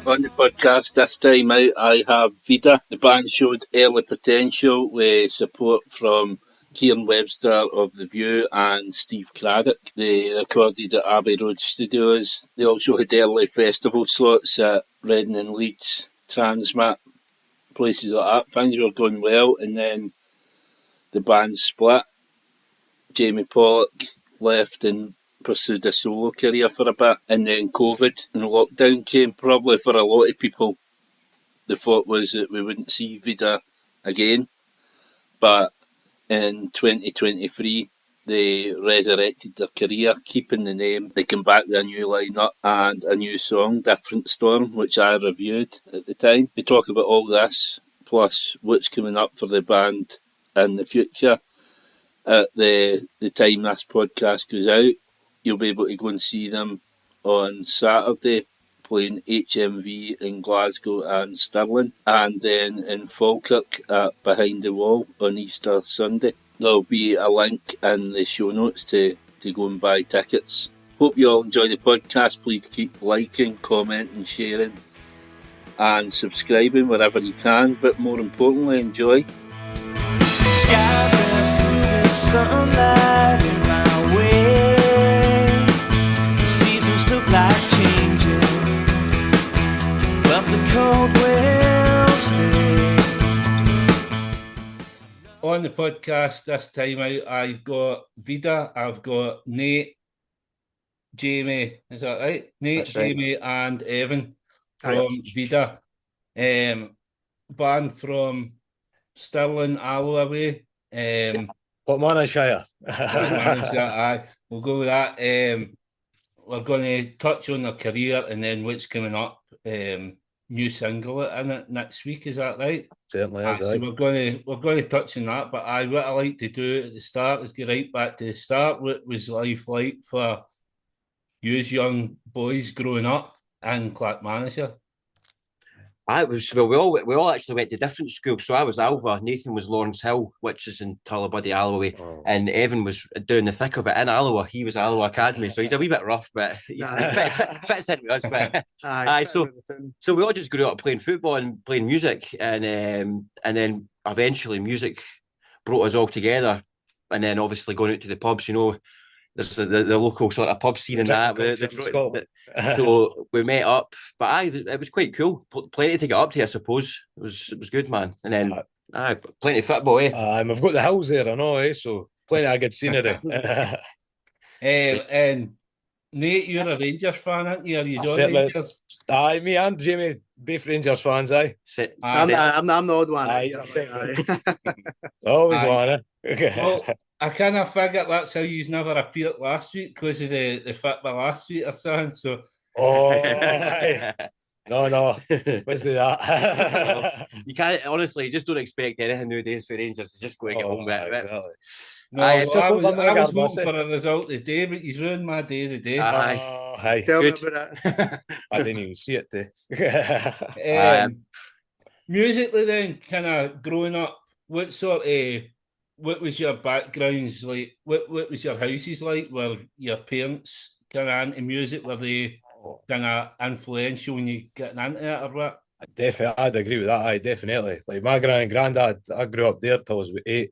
On the podcast this time out, I have Vida. The band showed early potential with support from Kieran Webster of The View and Steve Craddock. They recorded at Abbey Road Studios. They also had early festival slots at Reading and Leeds, Transmit, places like that. Things were going well, and then the band split. Jamie Pollock left and pursued a solo career for a bit, and then COVID and lockdown came. Probably for a lot of people, the thought was that we wouldn't see Vida again, but in 2023 they resurrected their career, keeping the name. They came back with a new lineup and a new song, Different Storm, which I reviewed at the time. We talk about all this, plus what's coming up for the band in the future. At the time this podcast goes out, you'll be able to go and see them on Saturday, playing HMV in Glasgow and Stirling, and then in Falkirk at Behind the Wall on Easter Sunday. There'll be a link in the show notes to go and buy tickets. Hope you all enjoy the podcast. Please keep liking, commenting, sharing and subscribing wherever you can, but more importantly, enjoy. Sky bursts through the sunlight in my way. The seasons look like changing, but the cold will stay. On the podcast this time out, I've got Vida, I've got Nate, Jamie, is that right? Nate, That's right. Jamie and Evan from Vida. Band from Stirling, Alloa way. Portmanshire. Aye, we'll go with that. We're going to touch on their career and then what's coming up. New single in it next week, is that right? Certainly is. So we're going to touch on that. But what I like to do at the start is go right back to the start. What was life like for you as young boys growing up in Clackmannshire? We all actually went to different schools. So I was Alva, Nathan was Lawrence Hill, which is in Tullibody, Alloway, and Evan was doing the thick of it in Alloa. He was Alloa Academy, so he's a wee bit rough, but he fits in with us. But so we all just grew up playing football and playing music, and then eventually music brought us all together, and then obviously going out to the pubs, you know. There's the local sort of pub scene and that. So we met up, but it was quite cool. Plenty to get up to, I suppose. It was good, man. And then plenty of football, eh? We've got the hills there, I know, eh? So plenty of good scenery. And Nate, you're a Rangers fan, aren't you? Are you on Rangers? Aye, me and Jamie, both Rangers fans, aye. I'm the odd one. Aye. Always one, eh? Well, I kind of figured that's how you never appeared last week because of the football last week or something. So, no, what's that? You can't honestly just don't expect anything nowadays for Rangers. Just go and get home with it. Exactly. No, I was hoping for a result today, but he's ruined my day today. Hi. Tell me about it. I didn't even see it today. Musically, then, kind of growing up, what was your backgrounds like? What was your houses like? Were your parents kind of into music? Were they kind of influential when you getting into it or what? I'd agree with that. Aye, definitely. Like my granddad, I grew up there till I was 8,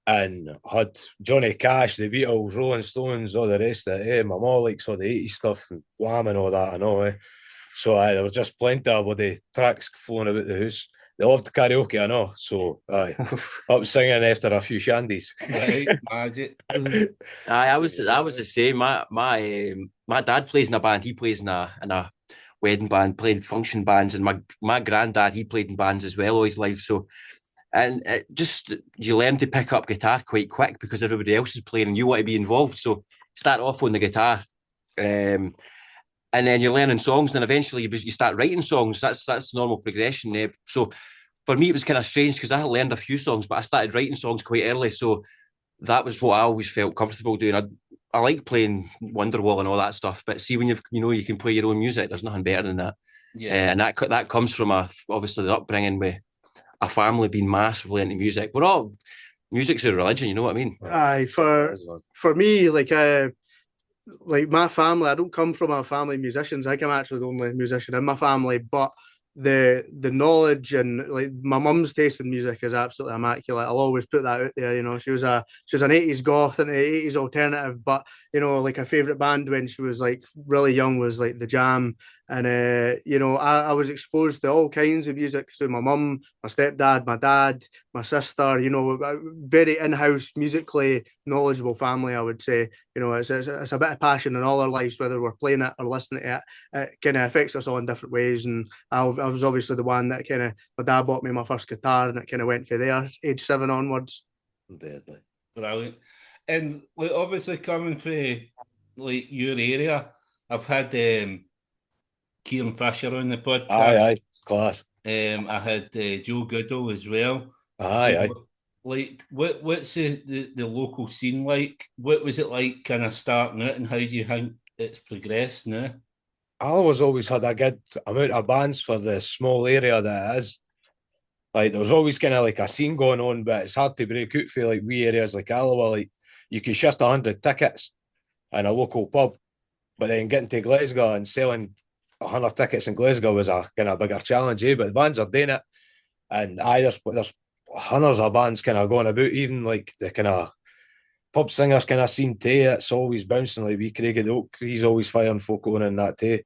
and had Johnny Cash, the Beatles, Rolling Stones, all the rest of it. Eh? My mum likes all the 80s stuff and Wham and all that. I know. Eh? So there was just plenty of bloody tracks flowing about the house. They loved karaoke, I know. So, up singing after a few shandies. Right, magic. I was the same. My dad plays in a band. He plays in a wedding band, played function bands, and my granddad, he played in bands as well all his life. So, and you learn to pick up guitar quite quick because everybody else is playing and you want to be involved. So, start off on the guitar. And then you're learning songs, and then eventually you start writing songs. That's the normal progression. So for me, it was kind of strange because I had learned a few songs, but I started writing songs quite early. So that was what I always felt comfortable doing. I like playing Wonderwall and all that stuff, but see when you can play your own music, there's nothing better than that. Yeah, and that comes from obviously the upbringing with a family being massively into music. We're all music's a religion, you know what I mean? Aye, for me, like like my family, I don't come from a family of musicians. I think I'm actually the only musician in my family, but the knowledge and like my mum's taste in music is absolutely immaculate. I'll always put that out there. You know, she was an 80s goth and an 80s alternative, but you know, like her favorite band when she was like really young was like The Jam. And you know, I was exposed to all kinds of music through my mum, my stepdad, my dad, my sister. You know, a very in-house musically knowledgeable family, I would say. You know, it's a bit of passion in all our lives, whether we're playing it or listening to it. It kind of affects us all in different ways. And I was obviously the one that kind of, my dad bought me my first guitar, and it kind of went from there, age 7 onwards. Deadly. Brilliant. And like, obviously coming from like your area, I've had Kieran Fisher on the podcast. Aye, class. I had Joe Goodall as well. Aye. Like, what's the local scene like? What was it like kind of starting out, and how do you think it's progressed now? Alloa's always had a good amount of bands for the small area that it is. Like, there was always kind of like a scene going on, but it's hard to break out for like wee areas like Alloa. Like, you could shift 100 tickets in a local pub, but then getting to Glasgow and selling 100 tickets in Glasgow was a kind of bigger challenge, eh? But the bands are doing it, and there's hundreds of bands kind of going about, even like the kind of pub singers kind of scene too. It's always bouncing like wee Craig of the Oak. He's always firing folk on in that too.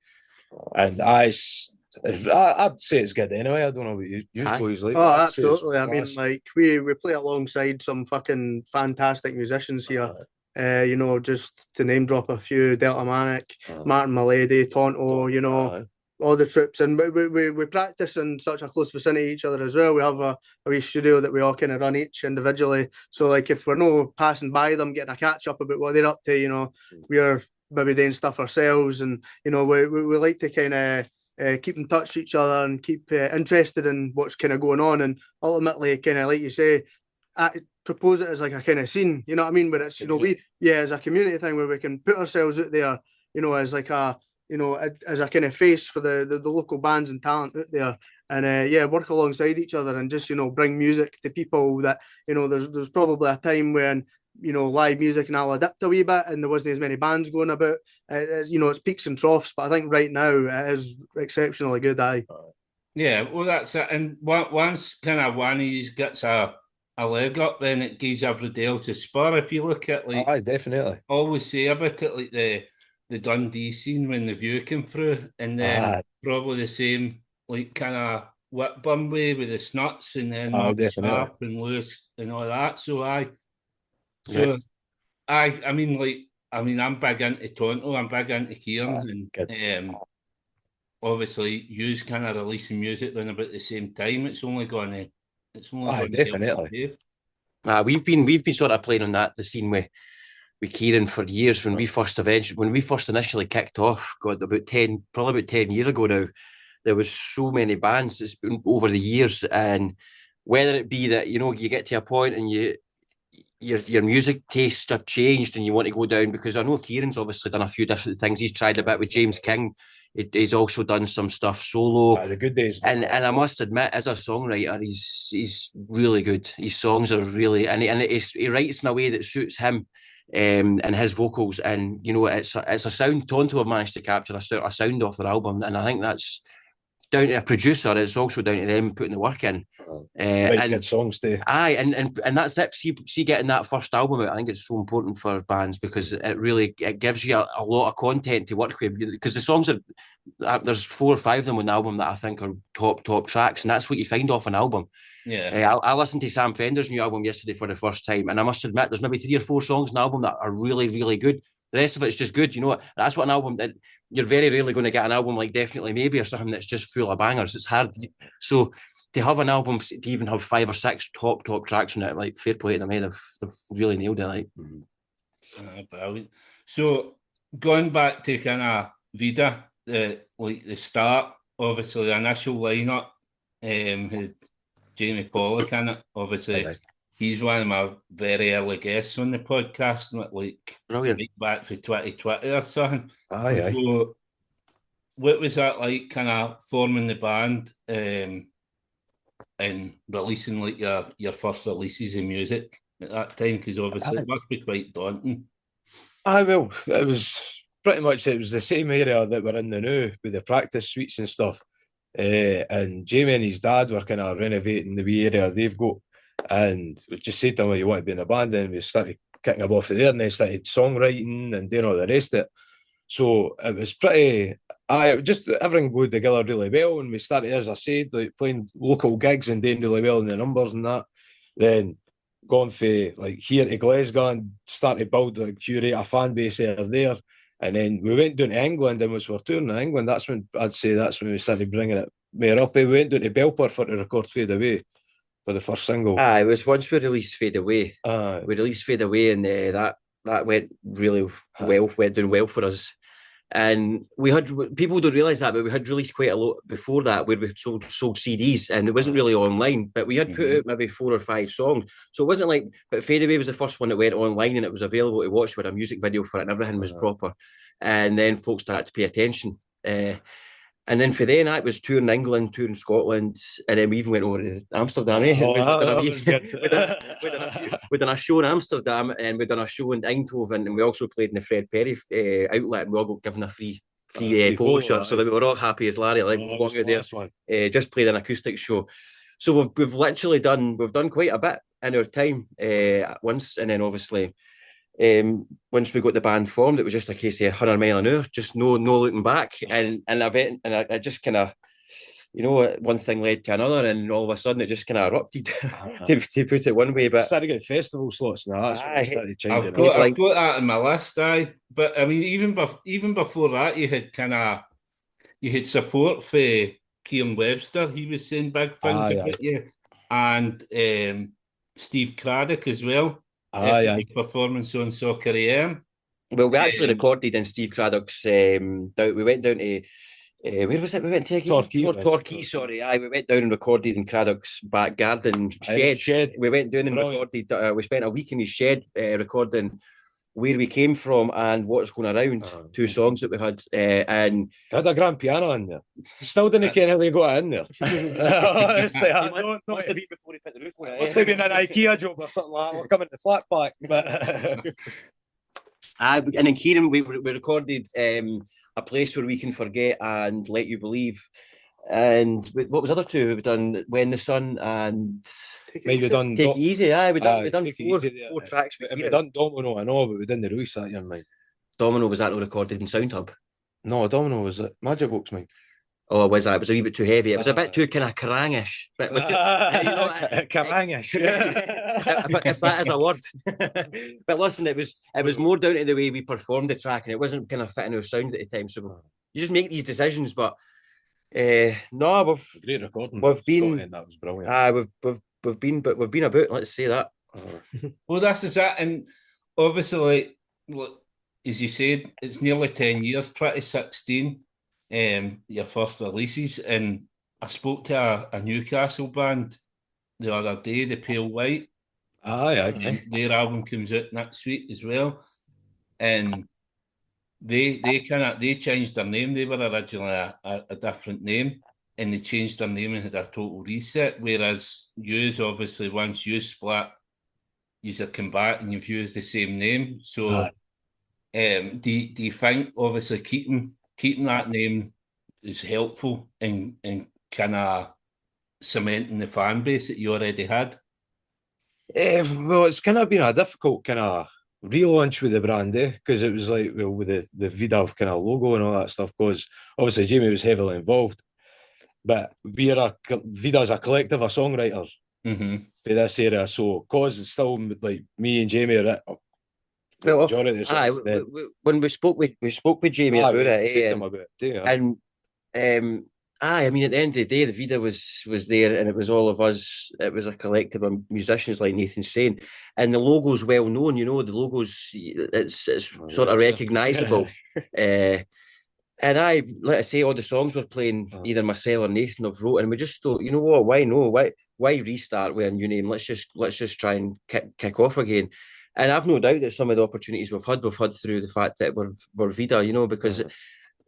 And I'd say it's good anyway. I don't know what you boys like. Oh, absolutely. I mean, like we play alongside some fucking fantastic musicians here. You know, just to name drop a few: Delta Manic, Martin Milady, Tonto. You know, all the troops, and we practice in such a close vicinity to each other as well. We have a wee studio that we all kind of run each individually. So, like, if we're no passing by them, getting a catch up about what they're up to, you know, we're maybe doing stuff ourselves, and you know, we like to kind of keep in touch with each other and keep interested in what's kind of going on, and ultimately, kind of like you say, propose it as like a kind of scene. You know what I mean? Where it's, you know, as a community thing where we can put ourselves out there, you know, as like a, you know, as a kind of face for the local bands and talent out there, and work alongside each other and just, you know, bring music to people that, you know, there's probably a time when, you know, live music and I'll adapt a wee bit and there wasn't as many bands going about. You know, it's peaks and troughs, but I think right now it is exceptionally good. Yeah, well, that's it. And once kind of one of these gets a leg up, then it gives everybody else a spur. If you look at, like, definitely. Always say about it, like the Dundee scene when the View came through, and then probably the same, like, kind of Whitburn way with the Snuts, and then Mark Sharp and Lewis and all that. So I mean, I'm big into Tonto, I'm big into Kieran, and obviously you's kind of releasing music around about the same time. It's only going to definitely. We've been sort of playing on the scene with Kieran for years. When we first initially kicked off, probably about 10 years ago now, there was so many bands that's been over the years, and whether it be that, you know, you get to a point and your music tastes have changed and you want to go down, because I know Kieran's obviously done a few different things. He's tried a bit with James King. He's also done some stuff solo. The good days. And I must admit, as a songwriter, he's really good. His songs are really, and he writes in a way that suits him, and his vocals. And, you know, it's a sound Tonto have managed to capture a sound off their album, and I think that's down to a producer. It's also down to them putting the work in. And good songs too. Aye, and that's it. See, getting that first album out, I think it's so important for bands, because it gives you a lot of content to work with. Because the songs there's 4 or 5 of them on the album that I think are top tracks, and that's what you find off an album. Yeah. I listened to Sam Fender's new album yesterday for the first time, and I must admit, there's maybe 3 or 4 songs in the album that are really, really good. The rest of it's just good. You know, that's what an album that you're very rarely going to get an album like Definitely Maybe or something that's just full of bangers. It's hard. So to have an album, to even have 5 or 6 top tracks on it, like, fair play to them, they've really nailed it. Like, brilliant. So going back to kind of Vida, the start, obviously the initial lineup had Jamie Pollock in it. Obviously, he's one of my very early guests on the podcast, like brilliant, right back for 2020 or something. So, what was that like, kind of forming the band and releasing, like, your first releases of music at that time? Because obviously it must be quite daunting. Well, it was pretty much, it was the same area that we're in the now with the practice suites and stuff. And Jamie and his dad were kind of renovating the wee area they've got. And we just said to him, you want to be in a band? And we started kicking him off of there, and then started songwriting and doing all the rest of it. So it was pretty, just everything glued together really well. And we started, as I said, like playing local gigs and doing really well in the numbers and that. Then gone for like here to Glasgow and started to build, like, curate a fan base out there. And then we went down to England, and was for touring in England. That's when we started bringing it more up. We went down to Belper for to record Fade Away for the first single. It was once we released Fade Away. We released Fade Away, and that went really well, went down well for us. And we had, people don't realise that, but we had released quite a lot before that, where we sold CDs, and it wasn't really online, but we had put out maybe 4 or 5 songs. So it wasn't like, but Fade Away was the first one that went online, and it was available to watch with a music video for it, and everything was proper. And then folks started to pay attention. And then for then, it was touring England, touring Scotland, and then we even went over to Amsterdam. We've done a show in Amsterdam, and we've done a show in Eindhoven, and we also played in the Fred Perry outlet, and we all got given a free polo shirt, so that we were all happy as Larry, like walking out there, just played an acoustic show. So we've literally done quite a bit in our time once, and then obviously. Once we got the band formed, it was just a case of 100 mile an hour, just no looking back, and I just kind of, one thing led to another, and all of a sudden it just kind of erupted, to put it one way. But started getting festival slots now. That's when I started changing. I've got that in my list, but I mean, even before that, you had support for Kieran Webster. He was saying big things about you, and Steve Craddock as well. Performance on Soccer AM. Well, we actually recorded in Steve Craddock's. We went down to where was it? We went to Torquay. Sorry, we went down and recorded in Craddock's back garden shed. We went down and recorded. We spent a week in his shed recording where we came from and what's going around. 2 songs that we had, and I had a grand piano in there. Still didn't care how we got in there. I don't know. Must have been before he put the roof on it. Must have been an IKEA job or something like that. We're coming to flat pack, but. And then Kieran, we recorded A Place Where We Can Forget and Let You Believe. And what was the other 2? We've done When the Sun and Take It Easy. We've done 4 tracks. We've done Domino, I know, but we didn't release that year, mate. Domino, was that not recorded in Sound Hub? No, Domino was it Magic Box, mate. Oh, was that? It was a wee bit too heavy. It was a bit too kind of Karangish. But Karangish. if that is a word. But listen, it was more down to the way we performed the track, and it wasn't kind of fitting our sound at the time. So you just make these decisions. But no, great recording. We've been, that was brilliant. We've been about. Let's say that. Well, that's that, and obviously, as you said, it's nearly 10 years. 2016. Your first releases, and I spoke to a Newcastle band the other day, the Pale White. Their album comes out next week as well, and they changed their name. They were originally a different name, and they changed their name and had a total reset. Whereas yous, obviously, once you split, yous have come back and you've used the same name. So, do you think obviously keeping that name is helpful in kind of cementing the fan base that you already had? Well, it's kind of been a difficult kind of relaunch with the brand, because it was like, well, with the Vida kind of logo and all that stuff, because obviously Jamie was heavily involved, but Vida's a collective of songwriters for this area, so because it's still like me and Jamie are when we spoke with Jamie about it, and I mean, at the end of the day, the Vida was there, and it was all of us. It was a collective of musicians, like Nathan's saying, and the logo's well known. The logo's it's sort of recognisable. And like I say, all the songs we're playing, either myself or Nathan have wrote, and we just thought, you know what? Why restart with a new name? Let's just try and kick off again. And I've no doubt that some of the opportunities we've had through the fact that we're Vida, because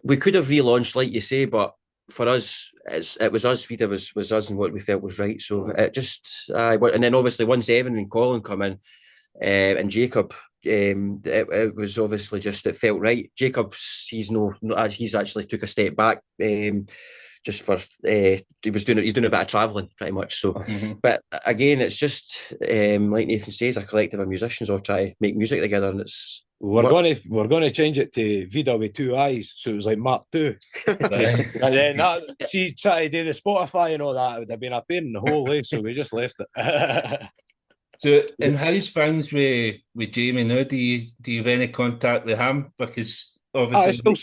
we could have relaunched, like you say, but for us, it was us. Vida was us, and what we felt was right. So it just, and then obviously once Evan and Colin come in, and Jacob it was obviously just, it felt right. Jacobs, he's actually took a step back. Just for he's doing a bit of travelling pretty much. So, but again, it's just like Nathan says, a collective of musicians all try to make music together, and it's we're going to change it to Vida with 2 eyes, so it was like Mark 2. Right. And then see, try to do the Spotify and all that, it would have been a pain in the whole way, so we just left it. So, in how's things with Jamie now? Do you have any contact with him? Because obviously,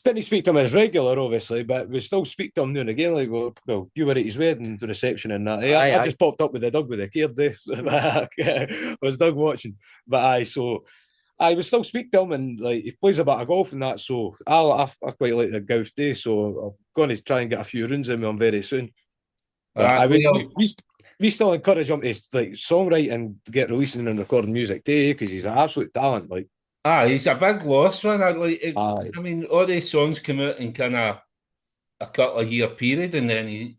didn't speak to him as regular, obviously, but we still speak to him now and again. Like, well, you were at his wedding, the reception and that. I just popped up with the Doug with the care day. I was Doug watching, but I would still speak to him, and like he plays a bit of golf and that. So I quite like the golf day. So I'm going to try and get a few runs in with him very soon. We still encourage him to like songwrite and get releasing and recording music too, because he's an absolute talent. Like. He's a big loss, man. I mean, all these songs come out in kind of a couple of year period, and then he's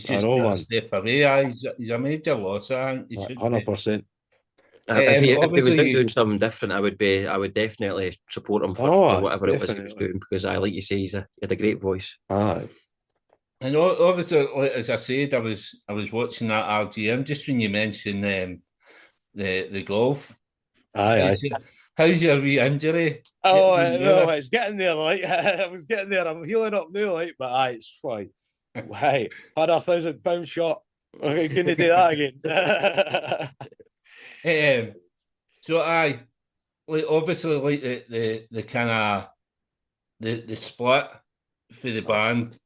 just a step away. He's a major loss. I think 100%. If he was out doing something different, I would definitely support him for whatever it was he was doing, because like you say, he had a great voice. And obviously, as I said, I was watching that RGM just when you mentioned the golf. How's your re-injury? It's getting there, like I was getting there. I'm healing up now, like, but it's fine. Had a £1,000 shot. I'm gonna do that again. So obviously, like the kind of the split for the band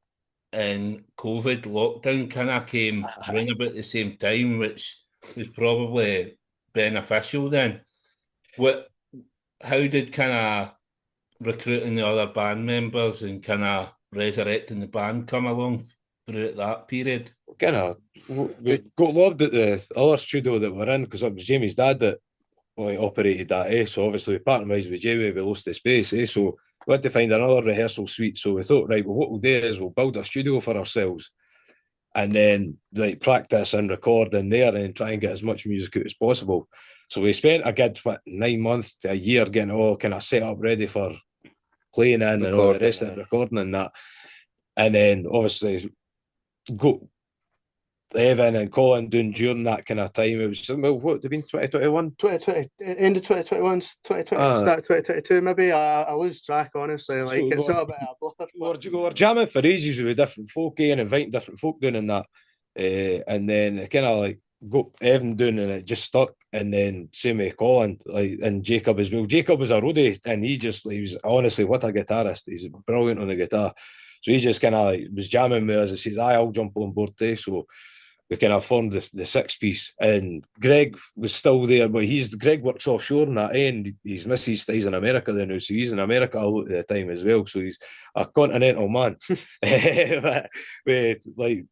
and COVID lockdown kind of came around about the same time, which was probably beneficial then. How did kind of recruiting the other band members and kind of resurrecting the band come along throughout that period? We got lobbed at the other studio that we're in, because it was Jamie's dad that operated that. So obviously we parted ways with Jamie, we lost the space. So we had to find another rehearsal suite. So we thought, right, well, what we'll do is we'll build a studio for ourselves, and then like practice and record in there, and try and get as much music out as possible. So we spent a good 9 months to a year getting all kind of set up ready for playing in and all the rest of it, recording and that. And then obviously go Evan and Colin doing during that kind of time. It was, what would have been 2021? 2020, end of 2021, 2020, start 2022 maybe. I lose track, honestly. Like, it's not a bit of a blur. We were jamming for ages with different folk and inviting different folk doing and that. And then it kind of like got Evan doing, and it just stuck. And then same with Colin, like, and Jacob as well. Jacob was a roadie, and he was honestly, what a guitarist. He's brilliant on the guitar. So he just kind of like was jamming with us and says, I'll jump on board too. So we kind of formed the 6-piece, and Greg was still there, but Greg works offshore and that, and his missus stays in America then now, so he's in America a lot of the time as well. So he's a continental man. With like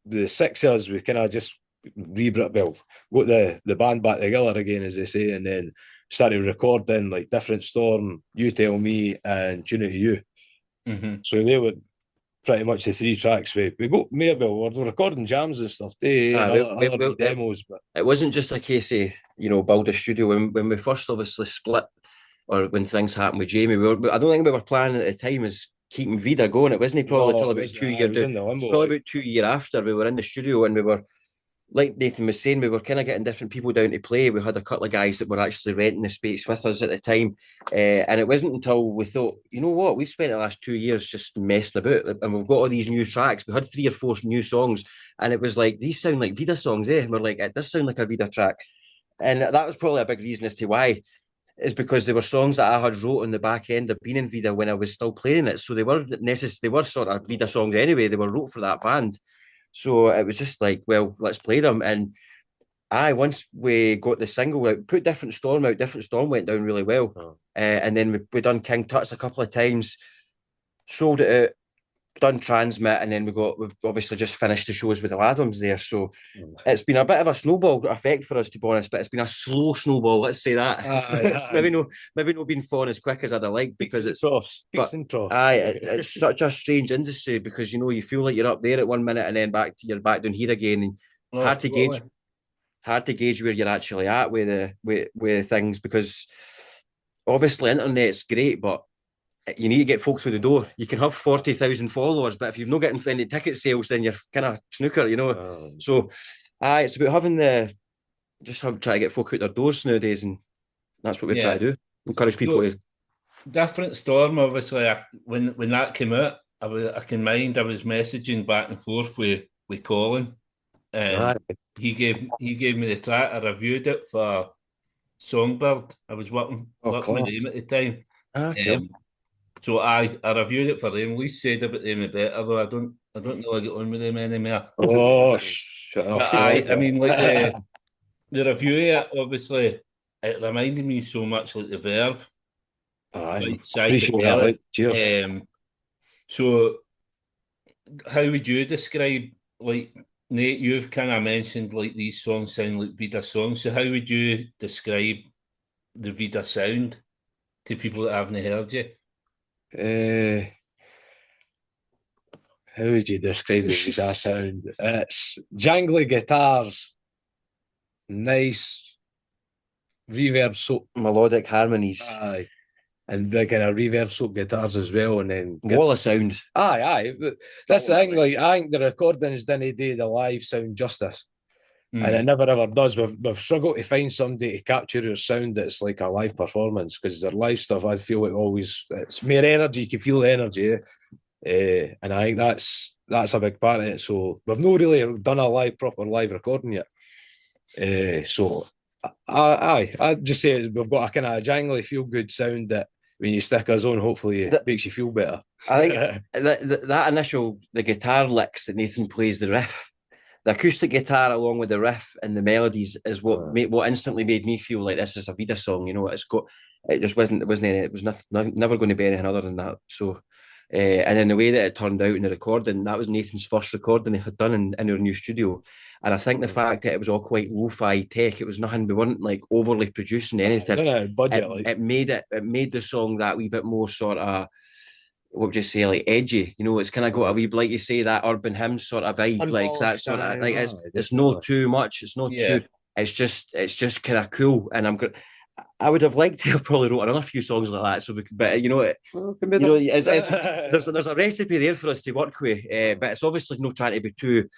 the 6 years, we kind of just got the band back together again, as they say, and then started recording like Different Storm, You Tell Me, and Tune It To You. So they were pretty much the 3 tracks we got. We're recording jams and stuff too, other demos. But it wasn't just a case of build a studio. When we first obviously split, or when things happened with Jamie, I don't think we were planning at the time as keeping Vida going. It wasn't probably until about 2 years. It was probably about 2 years after we were in the studio, and we were, like Nathan was saying, we were kind of getting different people down to play. We had a couple of guys that were actually renting the space with us at the time. And it wasn't until we thought, you know what, we've spent the last 2 years just messing about, and we've got all these new tracks. We had 3 or 4 new songs, and it was like, these sound like Vida songs, eh? And we're like, it does sound like a Vida track. And that was probably a big reason as to why, is because they were songs that I had wrote on the back end of being in Vida when I was still playing it. So they were sort of Vida songs anyway. They were wrote for that band. So it was just like, well, let's play them. And once we got the single out, put Different Storm out, Different Storm went down really well. And then we done King Tut's a couple of times, sold it out, done Transmit, and then we've obviously just finished the shows with the Lathums there. So it's been a bit of a snowball effect for us, to be honest, but it's been a slow snowball, let's say that. It's maybe not been falling as quick as I'd have liked, because it's it's such a strange industry, because you feel like you're up there at 1 minute and then you're back down here again, and hard to gauge. hard to gauge where you're actually at with things, because obviously internet's great, but you need to get folk through the door. You can have 40,000 followers, but if you've not getting any ticket sales, then you're kind of snooker, you know. So, it's about having try to get folk out their doors nowadays, and that's what we try to do. Encourage people to. Different Storm, obviously. When that came out, I can mind I was messaging back and forth with Colin, and he gave me the track. I reviewed it for Songbird. I was working with them at the time. Cool. So I reviewed it for them. Least said about them the better, though I don't really get on with them anymore. Oh, shut up. I mean, like the review of it, obviously, it reminded me so much like the Verve. Appreciate that. Cheers. So how would you describe, like, Nate, you've kind of mentioned like these songs sound like Vida songs, so how would you describe the Vida sound to people that haven't heard you? How would you describe the Vida sound? It's jangly guitars, nice reverb soak, melodic harmonies. Aye. And the kind of reverb soak guitars as well, and then wall of sound. Aye. That's the thing. Like, I think the recordings didn't do the live sound justice, and it never ever does. We've struggled to find somebody to capture your sound that's like a live performance, because their live stuff, I feel like always it's more energy. You can feel the energy, and I think that's a big part of it. So we've not really done a proper live recording yet. So I just say we've got a kind of jangly, feel good sound that when you stick us on, hopefully it makes you feel better. I think that initial, the guitar licks that Nathan plays, the riff, the acoustic guitar along with the riff and the melodies is what instantly made me feel like this is a Vida song. You know, it was never going to be anything other than that. So, and then the way that it turned out in the recording, that was Nathan's first recording he had done in our new studio. And I think the fact that it was all quite lo-fi tech, it was nothing, we weren't like overly producing anything. It made the song that wee bit more sort of, what would you say, like edgy. You know, it's kind of got a wee, like you say, that urban hymn sort of vibe, like that sort of, like it's not too much, it's not too, it's just kind of cool. And I would have liked to have probably wrote another few songs like that. So, but you know, there's a recipe there for us to work with. But it's obviously not trying to be too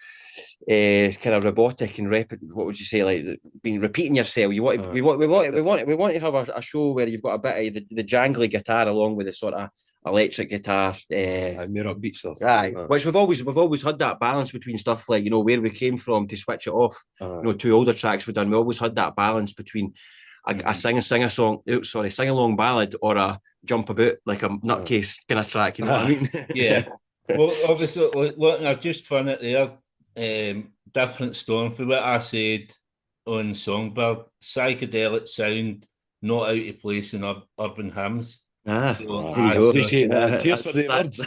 kind of robotic and what would you say, like being repeating yourself. We want to have a show where you've got a bit of the jangly guitar along with the sort of electric guitar, more upbeat stuff. Which we've always had that balance between stuff like, you know, where we came from to switch it off. You know, 2 older tracks we've done. We always had that balance between a sing along ballad or a jump about like a nutcase kind of track. You know what I mean? Yeah. Well, obviously, look, I've just found it there. Different Storm, for what I said on Songbird, psychedelic sound, not out of place in urban hymns. Appreciate that. Cheers for the words.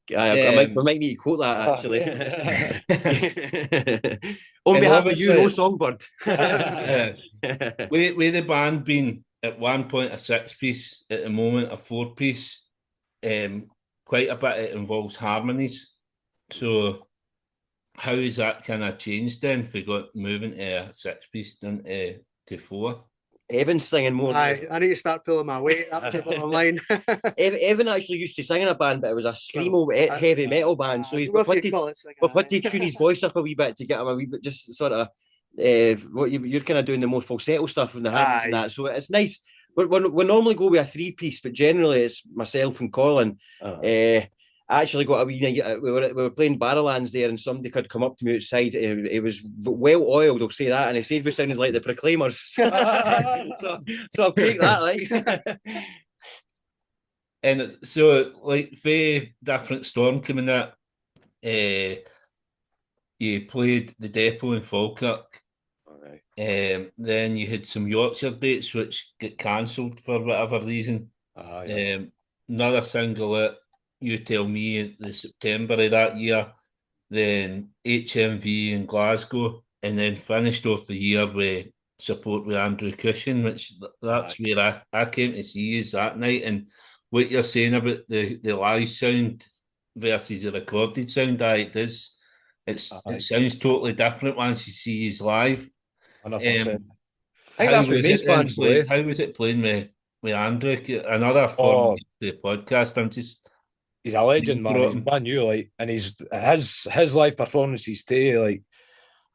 I might need to quote that actually. On behalf of you, no Songbird. With the band being at one point a 6-piece, at the moment a 4-piece, quite a bit it involves harmonies. So how has that kind of changed then if we got moving to a 6-piece then to 4? Evan's singing more. I need to start pulling my weight up to the bottom line. Evan actually used to sing in a band, but it was a screamo heavy metal band. So we've had to tune his voice up a wee bit to get him a wee bit, just sort of what you're kind of doing the more falsetto stuff in the hands and that. So it's nice. We normally go with a 3-piece, but generally it's myself and Colin. I actually got a wee. We were playing Barrowlands there, and somebody could come up to me outside. It was well oiled, I'll say that, and he said we sounded like the Proclaimers. so I'll take that, like. And so, like, very different Storm coming out. You played the Depot in Falkirk. Then you had some Yorkshire dates which got cancelled for whatever reason. Another single out, You Tell Me, in the September of that year. Then HMV in Glasgow, and then finished off the year with support with Andrew Cushin, which that's where I came to see you that night. And what you're saying about the live sound versus the recorded sound, it sounds totally different once you see his live. 100%. I How think that's what was most it then bands playing? do. How was it playing with Andrew? Another form Oh, of the podcast. I'm just he's a legend, man. He's dropping. brand new, like, and his live performances too, like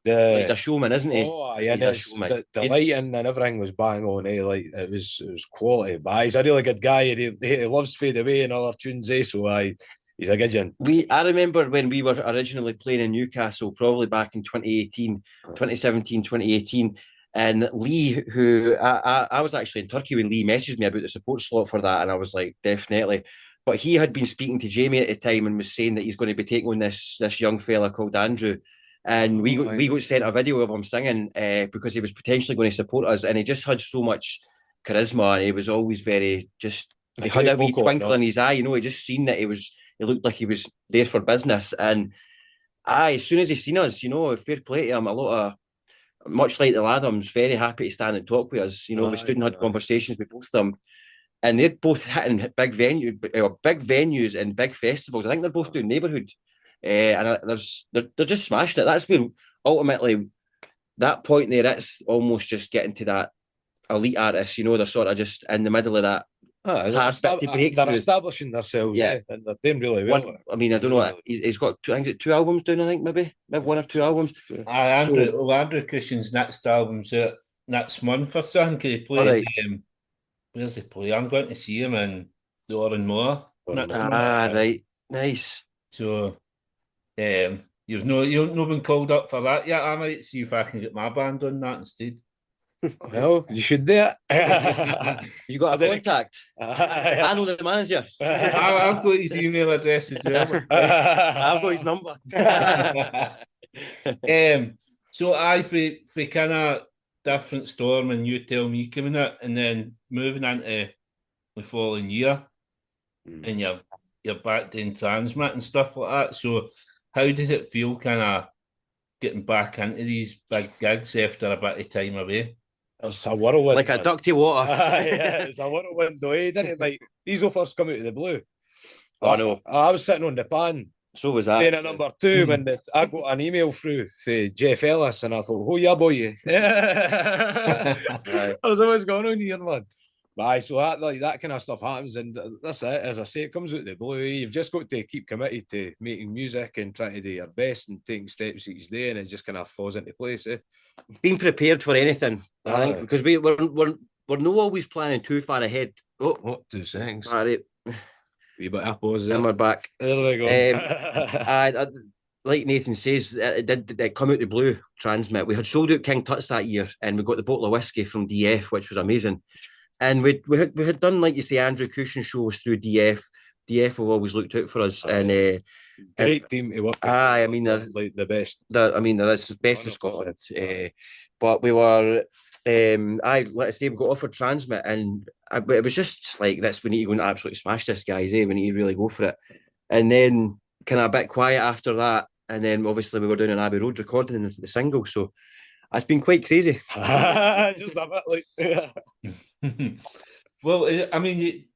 He's the a showman, isn't he? oh yeah, He's a showman. the lighting and everything was bang on, eh? Like it was quality. But he's a really good guy. He loves Fade Away and other tunes, eh? So he's a good one. I remember when we were originally playing in Newcastle, probably back in 2017, 2018. And Lee, who I was actually in Turkey when Lee messaged me about the support slot for that, and I was like, definitely. But he had been speaking to Jamie at the time and was saying that he's going to be taking on this young fella called Andrew. And we got sent a video of him singing because he was potentially going to support us, and he just had so much charisma, and he was always very just. He had a wee twinkle in his eye, you know. He just seen that he looked like he was there for business, and as soon as he seen us, you know, fair play to him. A lot of, much like the Lathums, very happy to stand and talk with us. You know, we stood and had conversations with both of them, and they're both hitting big venues and big festivals. I think they're both doing neighbourhood, and they're just smashing it. That's where ultimately that point there, it's almost just getting to that elite artist. You know, they're sort of just in the middle of that. They're establishing themselves, yeah, and they're doing really well. I mean, I don't know. He's got two albums down. I think maybe one or two albums. Andrew Cushin's next album's out next month or something. He played. Where's he play? I'm going to see him in the Oran Moor. Right, nice. So, you've not been called up for that yet. I might see if I can get my band on that instead. Well, you should do it. You got a contact? I know the manager. I've got his email address as well. I've got his number. So for kind of different storm and You Tell Me coming out, and then moving into the following year, and you're back doing Transmit and stuff like that. So how did it feel kind of getting back into these big gigs after a bit of time away? It's a whirlwind, like a duck to water. Yeah, it's a whirlwind, though, didn't it? Like, these will first come out of the blue. Oh, no. I was sitting on the pan. So was I. Playing at number 2 when I got an email through for Jeff Ellis, and I thought, oh, yeah, boy. I was always going on here, man. But so that kind of stuff happens, and that's it. As I say, it comes out of the blue. You've just got to keep committed to making music and trying to do your best and taking steps each day, and it just kind of falls into place. Being prepared for anything, I think, because we're not always planning too far ahead. Oh, 2 seconds. All right. We better pause there. And we're back. There we go. I like Nathan says, it did come out the blue, Transmit. We had sold out King Tut's that year, and we got the bottle of whiskey from DF, which was amazing. And we had done, like you say, Andrew Cushin shows through DF. DF have always looked out for us. And great team to work with. I mean, they're like the best. They're the best in Scotland. But we were, let's say we got offered Transmit, and it was just like this. We need to go and absolutely smash this, guys. We need to really go for it. And then kind of a bit quiet after that. And then obviously we were down in Abbey Road recording the single. So it's been quite crazy. Just a bit like. Well, I mean,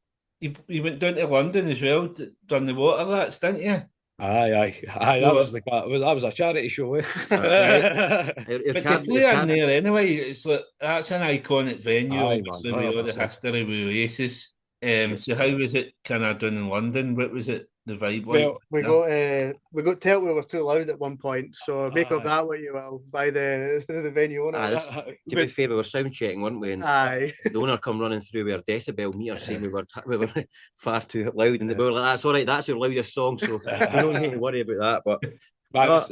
you went down to London as well, done the water rats, didn't you? Aye. That was a charity show. But to play in there anyway, it's like that's an iconic venue. Obviously, with all the history with Oasis. So how was it kind of done in London? What was it? The vibe like? Well, we got told we were too loud at one point, so make of that what you will by the venue owner. To be fair, we were sound checking, weren't we? And the owner come running through with our decibel meter saying we were far too loud, and they were like, "That's all right, that's your loudest song, so we don't need to worry about that." But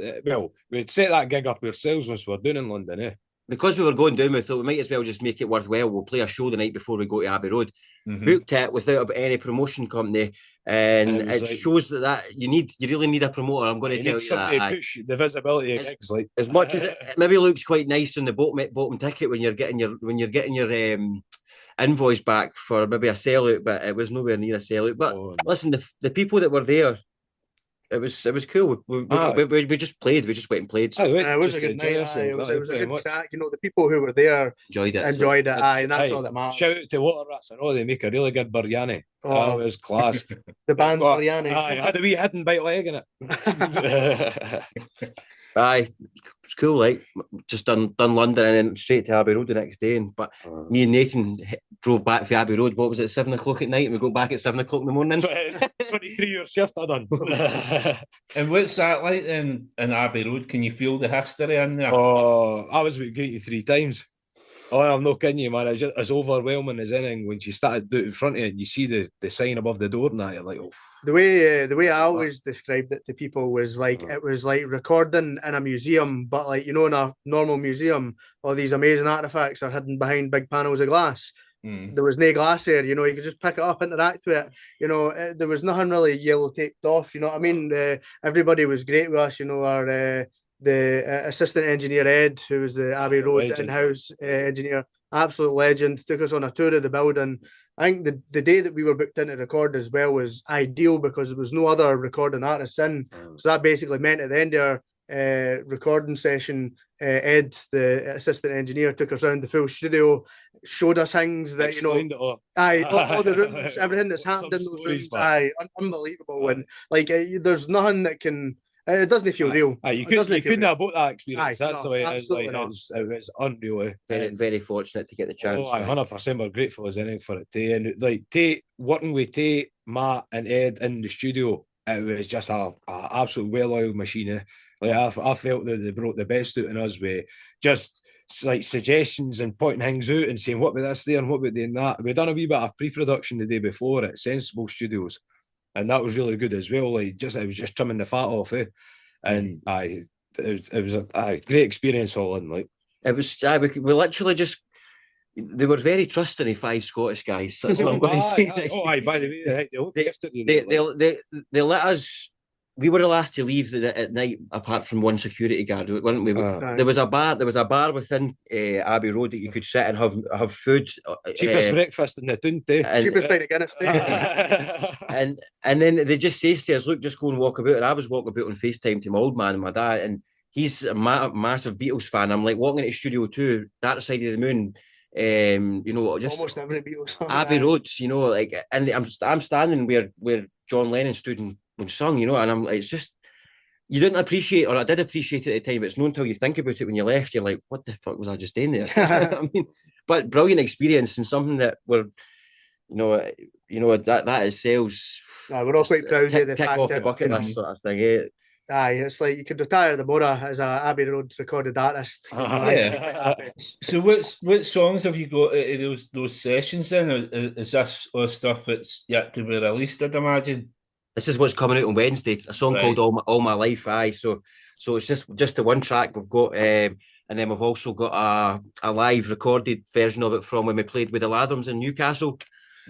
we'd set that gig up ourselves once we were doing in London, Because we were going down, we thought we might as well just make it worthwhile. We'll play a show the night before we go to Abbey Road. Booked it without any promotion company, and it shows that you really need a promoter. I'm going to tell you that. Push the visibility of gigs, like as much as it maybe looks quite nice on the bottom ticket when you're getting your invoice back for maybe a sellout, but it was nowhere near a sellout. But listen, the people that were there. It was cool. We just played. We just went and played. It was a good night. It was a good crack. You know, the people who were there enjoyed it. And that's all that matters. Shout out to Water Rats. I know they make a really good biryani. That was class. The band's Got- Mariani. Aye, had a wee hidden bite leg in it. Aye, it's cool. Like just done London and then straight to Abbey Road the next day. But me and Nathan drove back from Abbey Road. What was it, 7 o'clock at night? And we go back at 7 o'clock in the morning. 23-year shift I done. And what's that like in Abbey Road? Can you feel the history in there? Oh, I was with Grady 3 times. Oh, I'm not kidding you, man. It's just as overwhelming as anything. When she started doing it in front of you, and you see the sign above the door, and that you're like, oh. The way I always described it to people was like it was like recording in a museum, but like, you know, in a normal museum, all these amazing artifacts are hidden behind big panels of glass. There was no glass there, you know, you could just pick it up, interact with it, you know, there was nothing really yellow taped off, you know what I mean? Everybody was great with us, you know, our the assistant engineer Ed, who was the Abbey Road in-house engineer, absolute legend, took us on a tour of the building. I think the day that we were booked in to record as well was ideal because there was no other recording artists in. So that basically meant at the end of our recording session, Ed, the assistant engineer, took us around the full studio, showed us things that, you know, all the rooms, everything that's happened in those rooms, unbelievable. And like, there's nothing that can. It doesn't feel real. You couldn't have bought that experience. That's the way it is. Like, it was unreal. Very fortunate to get the chance. 100%. We're grateful as anything for it. And like working with Tate, Matt, and Ed in the studio, it was just a absolute well-oiled machine. Like I felt that they brought the best out in us with just like suggestions and pointing things out and saying what about this there and what about doing that. We'd done a wee bit of pre-production the day before at Sensible Studios. And that was really good as well. Like it was just trimming the fat off, and it was a great experience all in. Like it was, we literally just. They were very trusting of 5 Scottish guys. That's what I'm going to say. By the way, they let us. We were the last to leave at night, apart from one security guard, weren't we? There was a bar within Abbey Road that you could sit and have food. Cheapest breakfast in the town, cheapest pint of Guinness. And then they just says to us, "Look, just go and walk about." And I was walking about on FaceTime to my old man and my dad, and he's a massive Beatles fan. I'm like walking into Studio 2, Dark Side of the Moon. You know, just almost every Beatles song. Abbey Road, you know, like, and I'm standing where John Lennon stood and sung, you know, and I'm like, it's just, you didn't appreciate, or I did appreciate it at the time, but it's not until you think about it when you left, you're like, what the fuck was I just doing there? I mean, but brilliant experience and something that we're, you know that is sales. We're all quite proud of the tick fact off that, the bucket list sort of thing. Yeah. Aye, it's like you could retire tomorrow as a Abbey Road recorded artist. So what songs have you got out of those sessions then? Is this all stuff that's yet to be released, I'd imagine? This is what's coming out on Wednesday, a song called All My Life. Aye, so it's just the one track we've got, and then we've also got a live recorded version of it from when we played with the Lathums in Newcastle.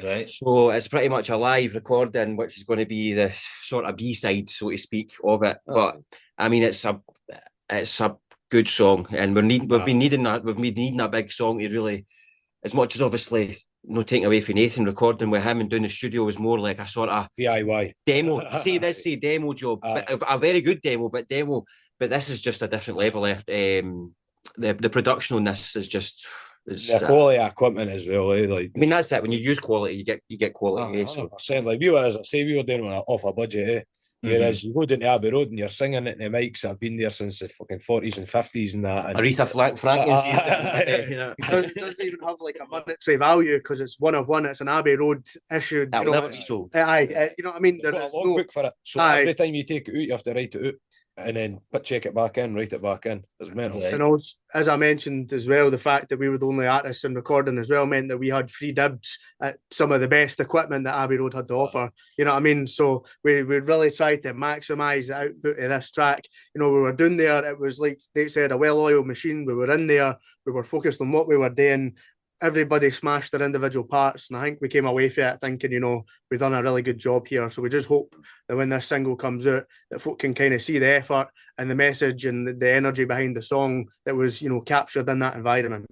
Right. So it's pretty much a live recording, which is going to be the sort of B-side, so to speak, of it. But I mean, it's a good song, and we've been needing a big song to really, as much as obviously no taking away from Nathan, recording with him and doing the studio was more like a sort of DIY demo. say demo job, a very good demo, but this is just a different level. The production on this is just. The quality of equipment as well, Like, I mean, that's it. When you use quality, you get quality. So like we were, as I say, we were doing it off a budget. Whereas you go down to Abbey Road and you're singing it in the mics that have been there since the fucking 40s and 50s and that. And Aretha Franklin's it doesn't even have like a monetary value because it's one of one. It's an Abbey Road issue. Never be sold. You know what I mean? There's no book for it. So every time you take it out, you have to write it out. And then check it back in, write it back in. It's mental. And also, as I mentioned as well, the fact that we were the only artists in recording as well meant that we had free dibs at some of the best equipment that Abbey Road had to offer. You know what I mean? So we really tried to maximise the output of this track. You know, we were doing there, it was like they said, a well-oiled machine. We were in there, we were focused on what we were doing. Everybody smashed their individual parts, and I think we came away from it thinking, you know, we've done a really good job here. So we just hope that when this single comes out, that folk can kind of see the effort and the message and the energy behind the song that was, you know, captured in that environment.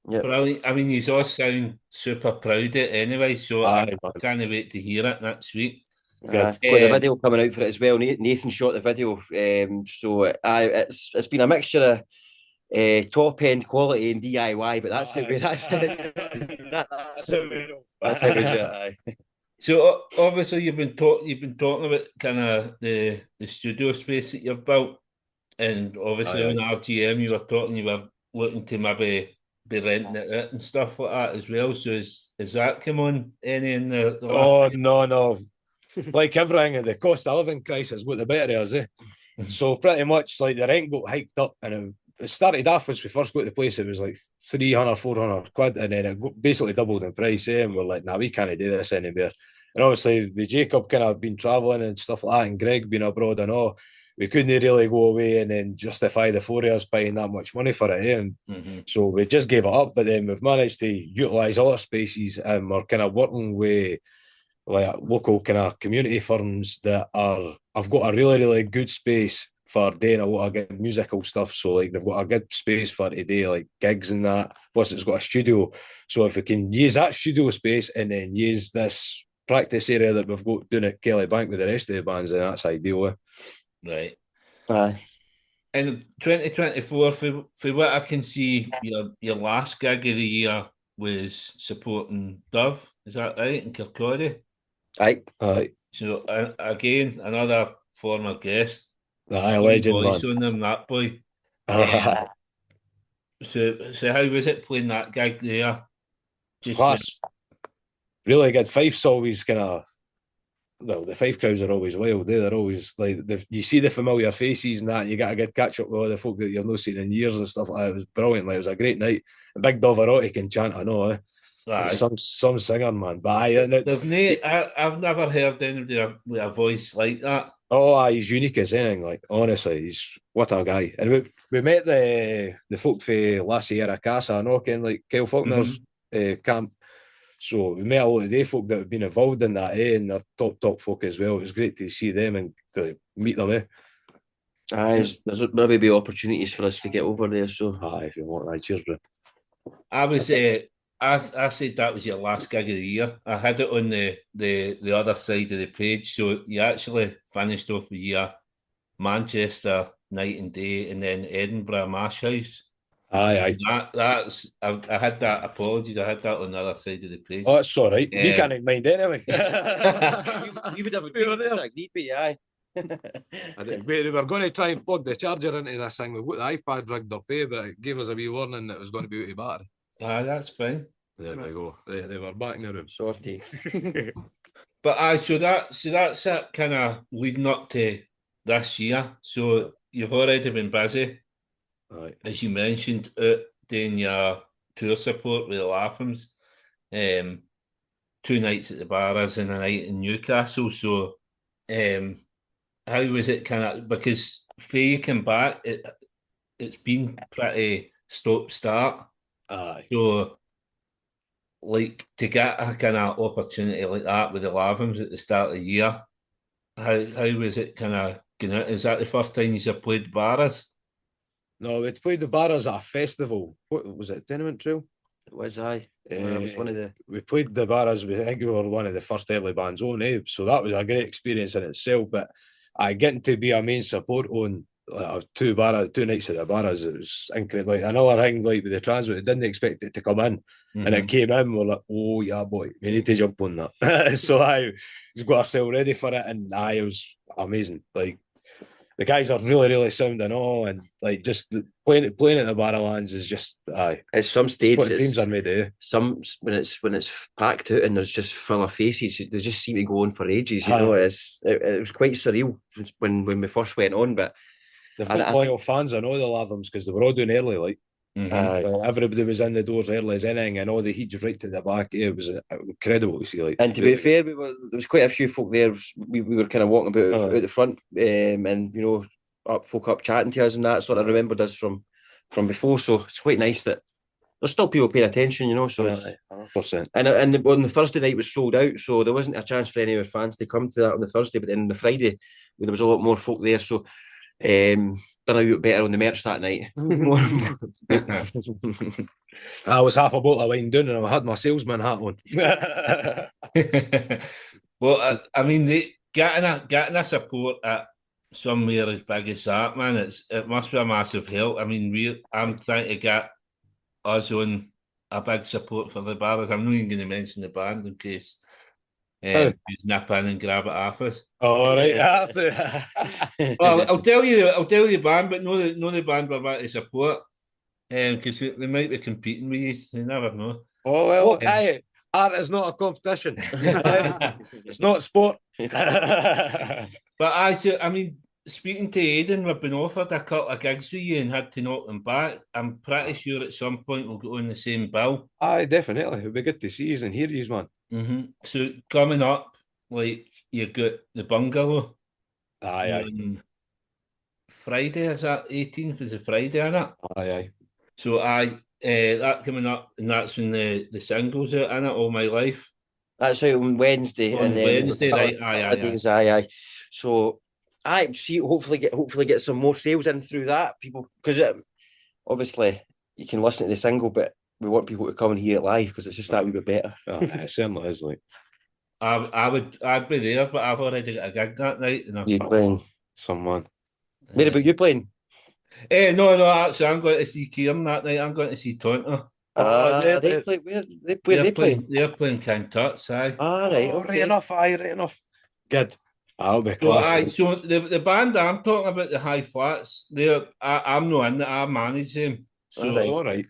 Yeah, but I mean, you all sound super proud of it anyway, so I can't wait to hear it next week. Got the video coming out for it as well. Nathan shot the video, so it's been a mixture of top end quality and DIY, but that's how we do it. So obviously you've been talking about kind of the studio space that you've built, and obviously Aye, on aye. RGM you were looking to maybe be renting it out and stuff like that as well. So is that come on any in the last Oh, no. Like everything, the cost of living crisis got the better of us, eh? So pretty much like the rent got hiked up, and it started off when we first got the place, it was like 300, 400 quid, and then it basically doubled in price, eh? And we're like, nah, we can't do this anymore. And obviously, with Jacob kind of been traveling and stuff like that, and Greg being abroad and all, we couldn't really go away and then justify the 4 years paying that much money for it, eh? And so we just gave it up, but then we've managed to utilise other spaces, and we're kind of working with like local kind of community firms that have got a really good space for doing a lot of good musical stuff. So like they've got a good space for today, like gigs and that. Plus it's got a studio. So if we can use that studio space and then use this practice area that we've got doing at Kelly Bank with the rest of the bands, then that's ideal. right? Aye. In 2024, for what I can see, your last gig of the year was supporting Dove. Is that right in Kirkcaldy? Aye. Aye. So again, another former guest. Aye, Fine legend, voice man. on them, that boy. Aye. So how was it playing that gig there? Just Class. Really good. Fife's always kind of, well, the Fife crowds are always wild. They're always like, you see the familiar faces and that, and you get a good catch up with all the folk that you've not seen in years and stuff like that. It was brilliant. Like, it was a great night. A big Davarotti can chant, I know, eh? aye. Some singer, man. But There's I've never heard anybody with a voice like that. he's unique as anything. Like, honestly, he's what a guy. And we met the folk for La Sierra Casa, knocking like Kyle Faulkner's camp. So we met a lot of the folk that have been involved in that, eh? And they're top folk as well. It was great to see them and to meet them, eh? Aye, there's maybe be opportunities for us to get over there. So Aye, if you want, aye, cheers, bro. I was I said that was your last gig of the year. I had it on the other side of the page. So you actually finished off the year Manchester Night and Day and then Edinburgh Mash House. Aye. I had that. Apologies, I had that on the other side of the page. Oh, that's all right. We can't mind anyway. you would have a good need be, aye. We were going to try and plug the charger into this thing. We've got the iPad rigged up, but it gave us a wee warning that it was going to be out of battery. That's fine. There we go. They were back in the room. Sorty. But so that's it kind of leading up to this year. So you've already been busy. Right. As you mentioned, doing your tour support with the Lathums, 2 nights at the Barras and a night in Newcastle. So, how was it kind of, because Faye came back, it's been pretty stop-start. Aye. So, like, to get a kind of opportunity like that with the Lathums at the start of the year, how was it kind of going out? Is that the first time you've played Barras? No, we played the Barras at a festival. What was it? Tenement Trail? It was, aye. It was one of the. We played the Barras. I think we were one of the first early bands on, eh? So that was a great experience in itself. But getting to be a main support on 2 nights at the Barras, it was incredible. Like, another thing, like with the transit, I didn't expect it to come in, and it came in. We're like, oh yeah, boy, we need to jump on that. So I got ourselves ready for it, and it was amazing. Like, the guys are really sound and all, and like just playing at the Barrowlands is just At some stage, what teams are made of. Some when it's packed out and there's just full of faces, they just seem to go on for ages. You know, it was quite surreal when we first went on, but they've got loyal fans and all the Lathums because they were all doing early, like. Everybody was in the doors early as anything, and all the heats right to the back. It was incredible to see. Like, and to be fair, there was quite a few folk there. We were kind of walking about out the front, and you know, folk up chatting to us and that sort of remembered us from before. So it's quite nice that there's still people paying attention, you know. So it's 100%. And on the Thursday night was sold out, so there wasn't a chance for any of our fans to come to that on the Thursday. But then on the Friday, there was a lot more folk there. So. Done a bit better on the merch that night. I was half a bottle of wine down and I had my salesman hat on. Well, I mean, getting a support at somewhere as big as that, man, it must be a massive help. I mean, I'm trying to get us on a big support for the Barras. I'm not even going to mention the band in case Just nip in and grab it off us. All right. Well, I'll tell you the band, but no the band we're about to support. Because they might be competing with you. You never know. Oh well, aye. Art is not a competition. It's not sport. But I mean, speaking to Aidan, we've been offered a couple of gigs with you and had to knock them back. I'm pretty sure at some point we'll go on the same bill. Aye, definitely. It'll be good to see you and hear you, man. Mm-hmm. So coming up, like you've got the Bungalow. Aye. Friday, is that 18th? Is a Friday, isn't it? Aye. So that coming up, and that's when the singles out, innit? All My Life. That's out on Wednesday. On Wednesday, right? Aye. So, hopefully get some more sales in through that. People, because obviously you can listen to the single, but we want people to come and hear it live because it's just that wee bit better. It certainly is. Like, I'd be there, but I've already got a gig that night. You playing? Someone. Where about you playing? No, actually, I'm going to see Kieran that night. I'm going to see Tonto. They play. Where they playing? They're playing King Tut's, aye. Right. Right enough. Good. I'll be class. So the band I'm talking about, the High Flats, I'm not in it. I manage them. So all right.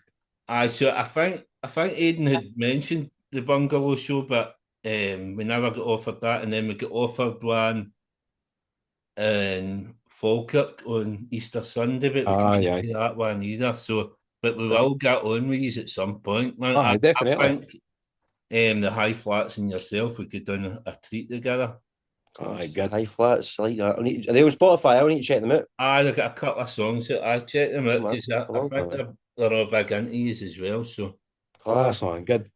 So I think Aidan had mentioned the Bungalow show, but we never got offered that, and then we got offered one in Falkirk on Easter Sunday, but we couldn't do that one either. So, but we will get on with you at some point, man. Definitely. I think the High Flats and yourself, we could do a treat together. Good. High Flats, I like that. Are they on Spotify? I need to check them out. They've got a couple of songs that I check them out because I think they're all big into yous as well. So class on, good.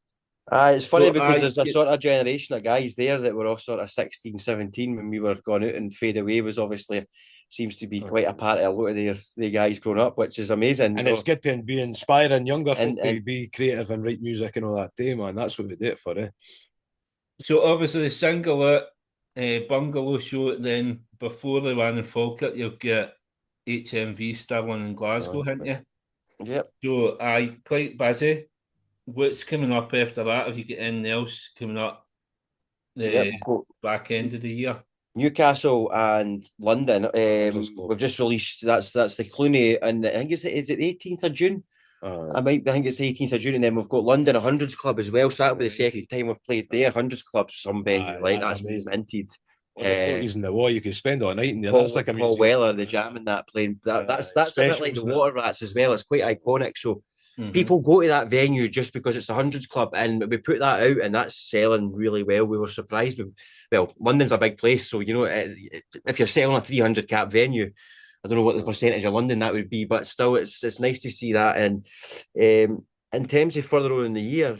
It's funny because there's a sort of generation of guys there that were all sort of 16, 17 when we were going out, and Fade Away was obviously seems to be quite a part of a lot of the guys growing up, which is amazing. And it's good to be inspiring younger folk to be creative and write music and all that day, man. That's what we do it for, eh? So obviously the single Bungalow show, then before the one in Falkirk, you'll get HMV Stirling and Glasgow, haven't you? Yep. So quite busy. What's coming up after that? Have you got anything else coming up the back end of the year? Newcastle and London. We've just released that's the Clooney, and I think is it the 18th of June? I think it's the 18th of June, and then we've got London 100s Club as well. So that'll be the second time we've played there. 100s Club, some venue like that's been minted. In the wall, you could spend all night in there. That's like Paul Weller, the jamming that playing. That's a bit like the Water Rats as well. It's quite iconic. So people go to that venue just because it's the 100s Club, and we put that out, and that's selling really well. We were surprised. London's a big place, so you know if you're selling a 300 cap venue, I don't know what the percentage of London that would be, but still, it's nice to see that. And in terms of further on in the year,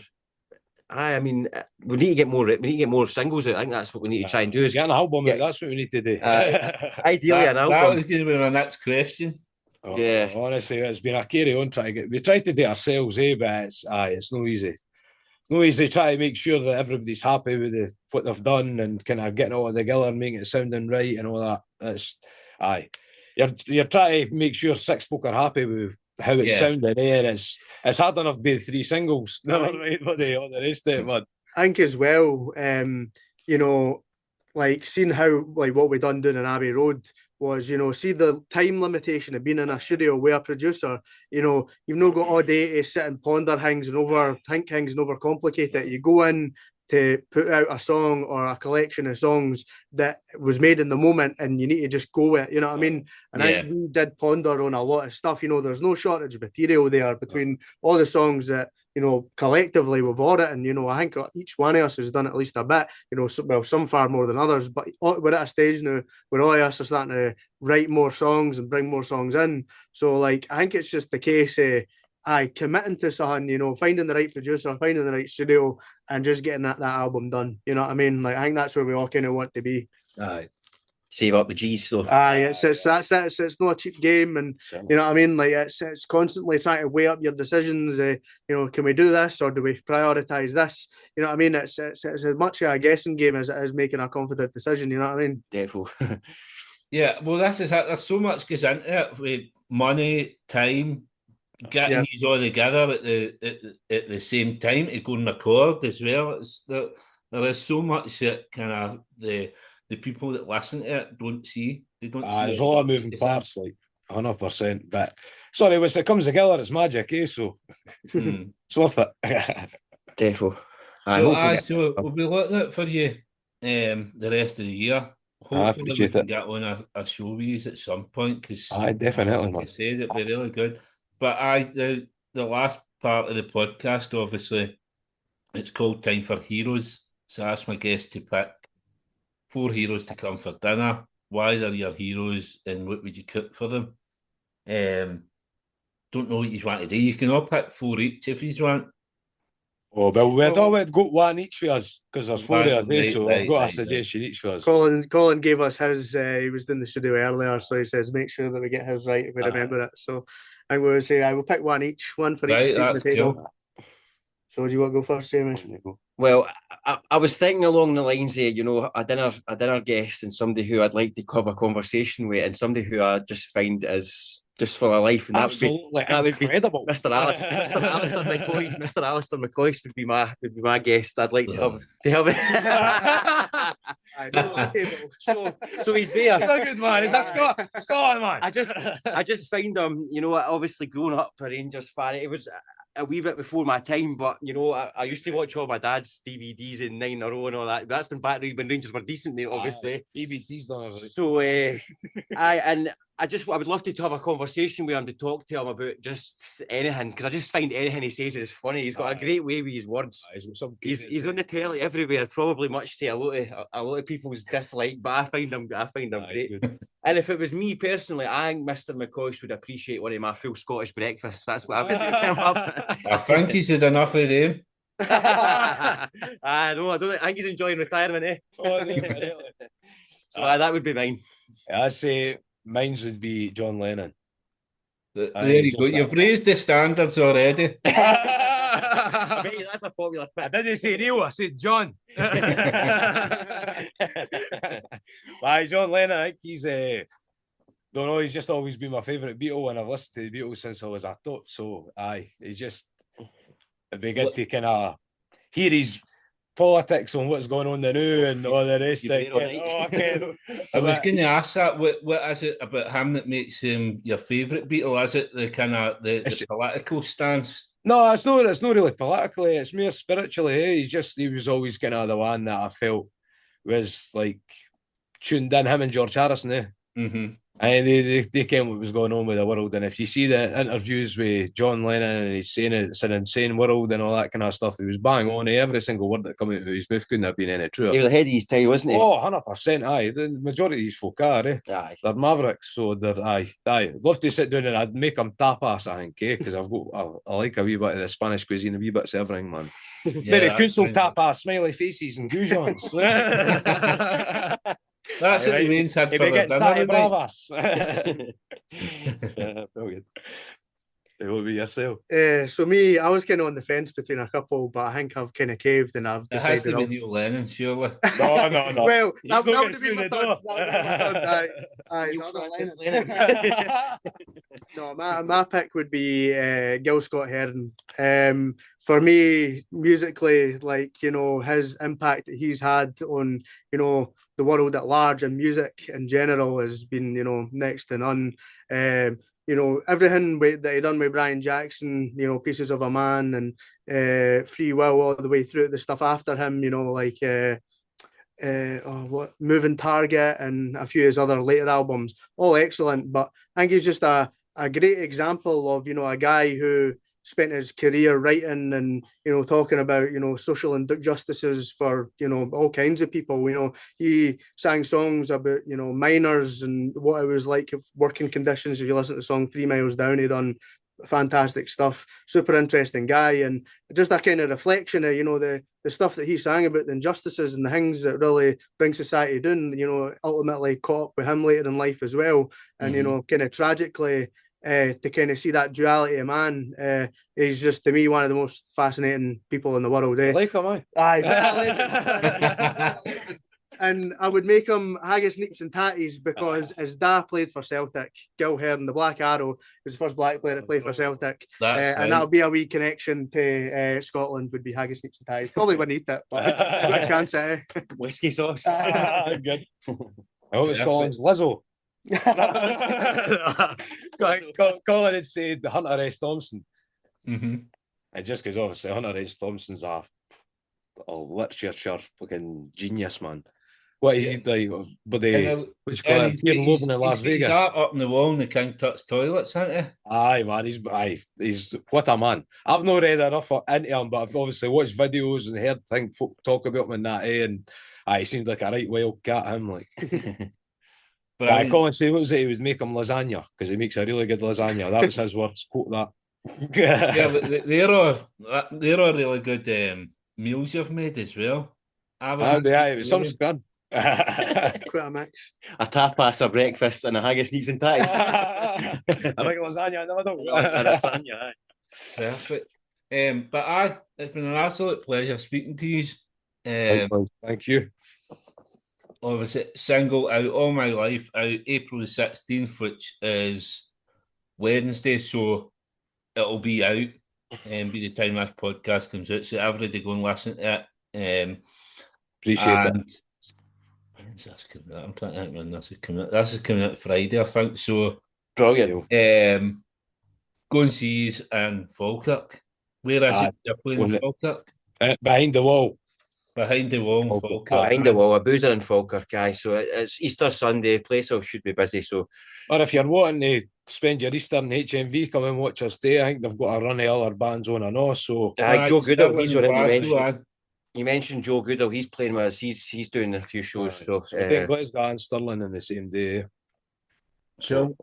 I mean, we need to get more. We need to get more singles out. I think that's what we need to try and do. Is get an album. That's what we need to do. Ideally, an album. That was going to be my next question. Honestly, it's been a carry on trying to get. We tried to do it ourselves, but it's no easy. No easy trying to make sure that everybody's happy with what they've done and kind of getting all together and making it sounding right and all that. That's You're trying to make sure six folk are happy with how it's sounding, and it's hard enough to do 3 singles. Never mind what the rest of it, man. I think as well, you know, like seeing how like what we done doing in Abbey Road was, you know, see the time limitation of being in a studio with a producer. You know, you've not got all day to sit and ponder things and overcomplicate it. You go in to put out a song or a collection of songs that was made in the moment, and you need to just go with it, you know what I mean? And I think we did ponder on a lot of stuff. You know, there's no shortage of material there between all the songs that, you know, collectively we've all written. You know, I think each one of us has done at least a bit, you know, some far more than others, but we're at a stage now where all of us are starting to write more songs and bring more songs in. So like, I think it's just the case of committing to something, you know, finding the right producer, finding the right studio, and just getting that album done. You know what I mean? Like, I think that's where we all kind of want to be. Save up the G's, so. It's not a cheap game, and you know what I mean. Like, it's constantly trying to weigh up your decisions. You know, can we do this or do we prioritize this? You know what I mean? It's as much a guessing game as it is making a confident decision. You know what I mean? Definitely. Yeah. Well, this is it. There's so much goes into it with money, time. Getting these all together at the same time to go and record as well. there is so much that kind of the people that listen to it don't see. They don't see There's it. a lot of moving parts, like 100%. But sorry, when it comes together, it's magic, eh? So it's worth it. Defo. So we'll be looking out for you the rest of the year. Hopefully we can get on a show with you at some point, because definitely, like I said, it'd be really good. But the last part of the podcast, obviously, it's called Time for Heroes. So I asked my guests to pick 4 heroes to come for dinner. Why they're your heroes and what would you cook for them? Don't know what you want to do. You can all pick 4 each if you want. Oh, well, we'd always got one each for us, because there's 4 of us, so I've got a suggestion each for us. Colin gave us his, he was in the studio earlier, so he says make sure that we get his right if we remember it. So I'm going to say I will pick one each, one for each seat on the table. Cool. So do you want to go first, Jamie? Well, I was thinking along the lines of, you know, a dinner guest and somebody who I'd like to have a conversation with, and somebody who I just find is just full of life, and that would be incredible. Mr. Alistair McCoy. Mr. Alistair McCoy would be my guest. I'd like to have it. So he's there. He's a good man. He's a Scotland man. I just find him, you know, obviously growing up a Rangers fan, it was a wee bit before my time, but you know, I used to watch all my dad's DVDs in 9 in a row and all that. That's been back when Rangers were decent, obviously. DVDs done. So I would love to have a conversation with him, to talk to him about just anything, because I just find anything he says is funny. He's got a great way with his words. He's on the telly everywhere, probably much to a lot of people's dislike, but I find him great. Good. And if it was me personally, I think Mr. McCoy would appreciate one of my full Scottish breakfasts. That's what I would come up. I think he's had enough of them. I think he's enjoying retirement, eh? So that would be mine. I'd say mine would be John Lennon. There you go. You've raised the standards already. That's a popular pick. I didn't say Neil, I said John. John Lennon, I think he's he's just always been my favourite Beatle, and I've listened to the Beatles since I was a tot. So he's just, it'd be good to kind of hear his politics on what's going on now and all the rest of it. I was going to ask that. What is it about him that makes him your favourite Beatle? Is it the kind of the political stance? No, it's not really politically. It's more spiritually. He was always kind of the one that I felt was like tuned in. Him and George Harrison, eh? Mm-hmm. And they came what was going on with the world. And if you see the interviews with John Lennon, and he's saying it's an insane world and all that kind of stuff, he was bang on. Every single word that came out of his mouth couldn't have been any truer. He was ahead of his time, wasn't he? Oh, 100%, aye. The majority of these folk are, eh? Aye. They're mavericks, so they're, aye. Love to sit down and I'd make them tapas, I think, eh? Because I like a wee bit of the Spanish cuisine, a wee bit of everything, man. Very council tapas, smiley faces and goujons. That's what the mains had for their dinner. Brilliant. What about yourself? So me, I was kind of on the fence between a couple, but I think I've kind of caved and I've decided. It has to be Neil Lennon, surely. No. Well, that would be my thoughts. No, my pick would be Gil Scott-Heron. For me, musically, like, you know, his impact that he's had on, you know, the world at large and music in general has been, you know, next to none. You know, everything that he done with Brian Jackson, you know, Pieces of a Man and Free Will, all the way through the stuff after him, you know, like Moving Target and a few of his other later albums, all excellent. But I think he's just a great example of, you know, a guy who spent his career writing and, you know, talking about, you know, social injustices for, you know, all kinds of people. You know, he sang songs about, you know, miners and what it was like of working conditions. If you listen to the song 3 Miles Down, he done fantastic stuff. Super interesting guy, and just a kind of reflection of, you know, the stuff that he sang about, the injustices and the things that really bring society down, you know, ultimately caught up with him later in life as well. And, you know, kind of tragically, to kind of see that duality of man, he's just, to me, one of the most fascinating people in the world. Like him, aye. And I would make him haggis, neeps and tatties because his dad played for Celtic. Gil Hearn, the Black Arrow, was the first black player to play for Celtic. That's And that would be a wee connection to Scotland, would be haggis, neeps and tatties. Probably wouldn't eat it, but got a chance at it. Whiskey sauce. Good. I hope it's Colin's Lizzo. Colin had said the Hunter S. Thompson. Mm-hmm. And just because obviously Hunter S. Thompson's a literature fucking genius, man. What is he like? But the what's it called? Fear and Loathing in Las Vegas. He's up in the wall in the King Tut's toilets, isn't he? Aye, man, he's what a man. I've not read enough into him, but I've obviously watched videos and heard folk talk about him and that, and he seemed like a right wild cat, him, like. But Colin said, what was it? He would make him lasagna, because he makes a really good lasagna. That was his words, quote that. Yeah, they're all really good meals you've made as well. It was some scud. Quite a mix. A tapas, a breakfast, and a haggis, neeps and tatties. I like lasagna in the middle. Lasagna, aye. Perfect. But it's been an absolute pleasure speaking to you. Thank you. Obviously, single out all my life out April the 16th, which is Wednesday, so it'll be out by the time this podcast comes out. So everybody go and listen to it. Appreciate it. When's this coming out? I'm trying to think when this is coming out. This is coming out Friday, I think. So brilliant. Go and see us in Falkirk. Where is it? You're playing in Falkirk? Behind the wall. Behind the wall in Falkirk. Behind the wall, a boozer in Falkirk, guys. So it's Easter Sunday, place should be busy. So, or if you're wanting to spend your Easter in HMV, come and watch us stay. I think they've got a run of other bands on and off. So, Joe Goodall, he's already you mentioned Joe Goodall. He's playing with us. He's doing a few shows. So, I think Glasgow and Stirling in the same day. So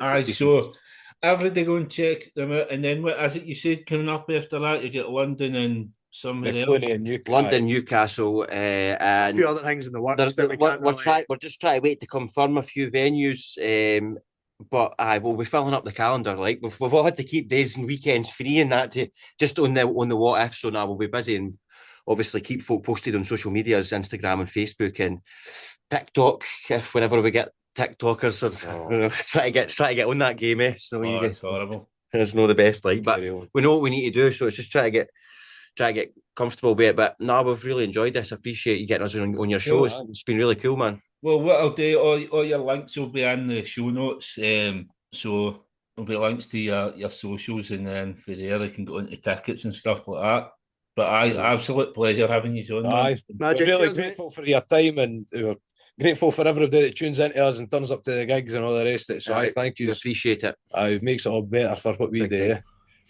every day go and check them out. And then what is it you said coming up after that? You get London and somewhere else. London, Newcastle, and a few other things in the works. We're just trying to wait to confirm a few venues. But we'll be filling up the calendar. Like we've all had to keep days and weekends free and that to just on the what if. So now we'll be busy and obviously keep folk posted on social medias, Instagram and Facebook and TikTok. If whenever we get TikTokers, or try to get on that game. So it's horrible. It's not the best, like, but we know what we need to do. So it's just try to get comfortable with it. But no, we've really enjoyed this. I appreciate you getting us on your show. It's been really cool, man. Well, what I'll do, all your links will be in the show notes. So there'll be links to your socials, and then for there you can go into tickets and stuff like that. But absolute pleasure having you on. We're really grateful for your time, and we're grateful for everybody that tunes into us and turns up to the gigs and all the rest of it. So I thank you. Appreciate it. It makes it all better for what we do.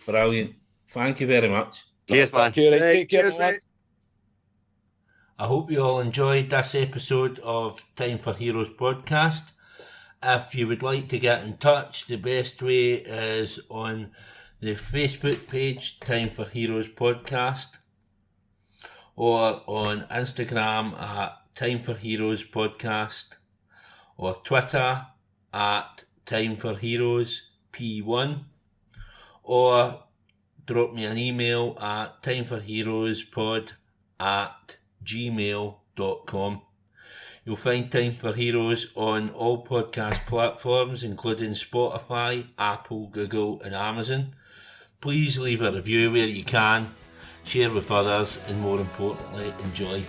Brilliant. Thank you very much. Cheers, man. Take care, man. I hope you all enjoyed this episode of Time for Heroes podcast. If you would like to get in touch, the best way is on the Facebook page, Time for Heroes podcast, or on Instagram at Time for Heroes podcast, or Twitter at Time for Heroes P1, or drop me an email at timeforheroespod@gmail.com. You'll find Time for Heroes on all podcast platforms, including Spotify, Apple, Google and Amazon. Please leave a review where you can, share with others, and more importantly, enjoy.